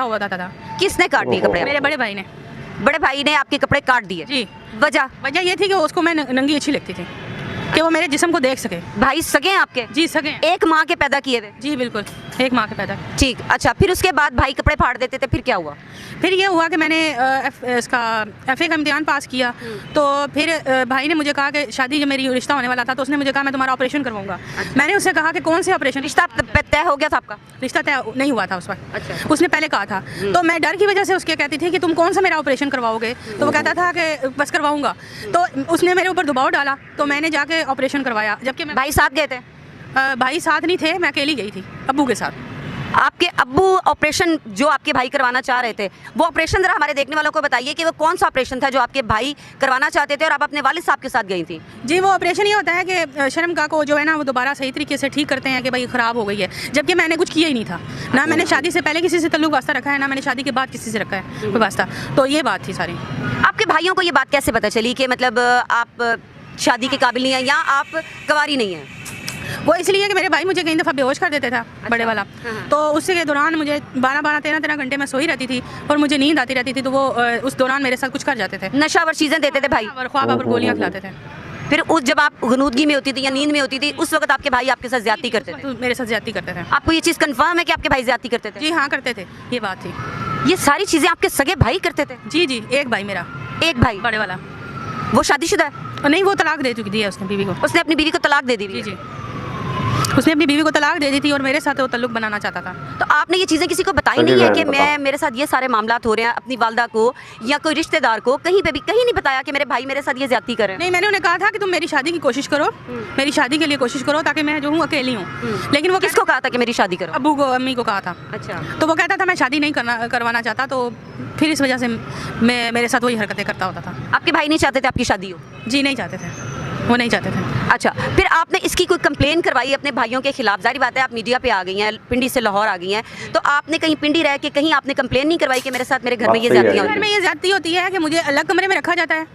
हुआ था। किसने काट दिए कपड़े? मेरे बड़े भाई ने। बड़े भाई ने आपके कपड़े काट दिए? जी। वजह ये थी कि उसको मैं नंगी अच्छी लगती थी, कि वो मेरे जिस्म को देख सके। भाई सगे हैं आपके? जी सगे हैं। एक माँ के पैदा किए हुए? जी बिल्कुल, एक माँ के पैदा। ठीक, अच्छा, फिर उसके बाद भाई कपड़े फाड़ देते थे, फिर क्या हुआ? फिर ये हुआ कि मैंने इसका FA का इम्तिहान पास किया। तो फिर भाई ने मुझे कहा कि शादी जब मेरी रिश्ता होने वाला था तो उसने मुझे कहा मैं तुम्हारा ऑपरेशन करवाऊंगा। मैंने उससे कहा कि कौन से ऑपरेशन? रिश्ता तय हो गया था आपका? रिश्ता तय नहीं हुआ था उस वक्त। अच्छा। उसने पहले कहा था, तो मैं डर की वजह से उसके कहती थी कि तुम कौन सा मेरा ऑपरेशन करवाओगे, तो वो कहता था कि बस करवाऊंगा। तो उसने मेरे ऊपर दबाव डाला, तो मैंने जाके ऑपरेशन करवाया। जबकि भाई साथ गए थे? भाई साथ नहीं थे, मैं अकेली गई थी अब्बू के साथ। आपके अब्बू ऑपरेशन जो आपके भाई करवाना चाह रहे थे, वो ऑपरेशन जरा हमारे देखने वालों को बताइए कि वो कौन सा ऑपरेशन था जो आपके भाई करवाना चाहते थे और आप अपने वालिद साहब के साथ गई थी? जी, वो ऑपरेशन ये होता है कि शर्मगाह को जो है ना वो दोबारा सही तरीके से ठीक करते हैं कि भाई ख़राब हो गई है, जबकि मैंने कुछ किया ही नहीं था। ना मैंने शादी से पहले किसी से तल्लुक वास्ता रखा है, ना मैंने शादी के बाद किसी से रखा है कोई वास्ता। तो ये बात थी सारी। आपके भाइयों को ये बात कैसे पता चली कि मतलब आप शादी के काबिल नहीं हैं या आप कुंवारी नहीं हैं? वो इसलिए कि मेरे भाई मुझे कई दफ़ा बेहोश कर देते था। बड़े वाला। तो उससे के दौरान मुझे 13 घंटे मैं सोई रहती थी और मुझे नींद आती रहती थी, तो वो उस दौरान मेरे साथ कुछ कर जाते थे। नशावर चीज़ें देते थे भाई? और ख्वाब गोलियाँ खिलाते थे। फिर उस जब आप गनूदगी में होती थी या नींद में होती थी, उस वक्त आपके भाई आपके साथ ज्यादती करते थे? मेरे साथ ज्यादती करते थे। आपको ये चीज़ कंफर्म है कि आपके भाई ज्यादती करते थे? जी हाँ, करते थे, ये बात थी। ये सारी चीज़ें आपके सगे भाई करते थे? जी जी, एक भाई मेरा। एक भाई? बड़े वाला। वो शादीशुदा है? नहीं, वो तलाक दे चुकी है उसने बीवी को। उसने अपनी बीवी को तलाक दे दी? जी जी, उसने अपनी बीवी को तलाक दे दी थी और मेरे साथ वो तल्लुक बनाना चाहता था। तो आपने ये चीज़ें किसी को बताई नहीं है कि मेरे साथ ये सारे मामलात हो रहे हैं? अपनी वालदा को या कोई रिश्तेदार को कहीं पे भी कहीं नहीं बताया कि मेरे भाई मेरे साथ ये ज्यादती कर रहे हैं? नहीं, मैंने उन्हें कहा था कि तुम मेरी शादी की कोशिश करो, मेरी शादी के लिए कोशिश करो, ताकि मैं जो हूँ अकेली हूँ। लेकिन वो किसको कहा था कि मेरी शादी करो? अब्बू को, अम्मी को कहा था। अच्छा। तो वो कहता था मैं शादी नहीं करवाना चाहता, तो फिर इस वजह से मैं मेरे साथ वही हरकतें करता होता था। आपके भाई नहीं चाहते थे आपकी शादी हो? जी नहीं चाहते थे, वो नहीं चाहते थे। अच्छा, फिर आपने इसकी कोई कंप्लेन करवाई अपने भाइयों के खिलाफ? जारी बात है आप मीडिया पे आ गई हैं, पिंडी से लाहौर आ गई हैं, तो आपने कहीं पिंडी रह के कहीं आपने कंप्लेन नहीं करवाई कि मेरे साथ मेरे घर में ये ज्यादती होती है? घर में ये ज्यादती होती है कि मुझे अलग कमरे में रखा जाता है।